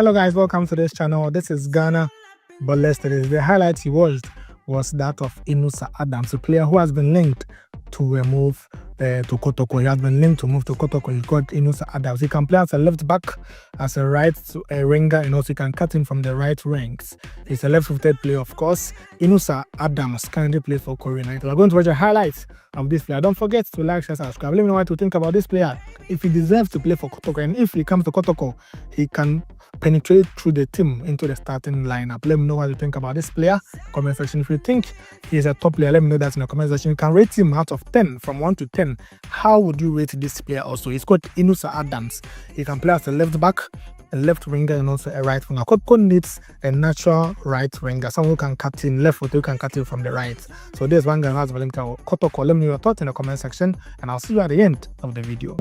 Hello guys, welcome to this channel. This is Ghana, but yesterday the highlight he watched was that of Inusah Adams, a player who has been linked to a move to Kotoko. He has been linked to move to Kotoko. He's called Inusah Adams. He can play as a left back, as a right winger, and also he can cut in from the right ranks. He's a left-footed player, of course. Inusah Adams currently plays for Korea United. We're going to watch a highlight of this player. Don't forget to like, share, subscribe. Let me know what you think about this player. If he deserves to play for Kotoko, and if he comes to Kotoko, he can penetrate through the team into the starting lineup. Let me know what you think about this player. Comment section. If you think he's a top player, let me know that in the comment section. You can rate him out of 10, from 1 to 10. How would you rate this player also? He's called Inusah Adams. He can play as a left back, a left winger, and also a right winger. Kotoko needs a natural right winger, someone who can cut in left foot, who can cut in from the right. So there's one guy who has a link to Kotoko. Let me know your thoughts in the comment section, and I'll see you at the end of the video.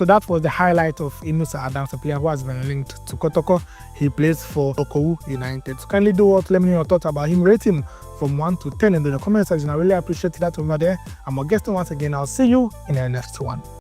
So that was the highlight of Inusah Adams, a player who has been linked to Kotoko. He plays for Kotoko'S United. So kindly do what, let me know your thoughts about him. Rate him from 1 to 10 in the comment section. I really appreciate that over there. I'm Augustine once again. I'll see you in the next one.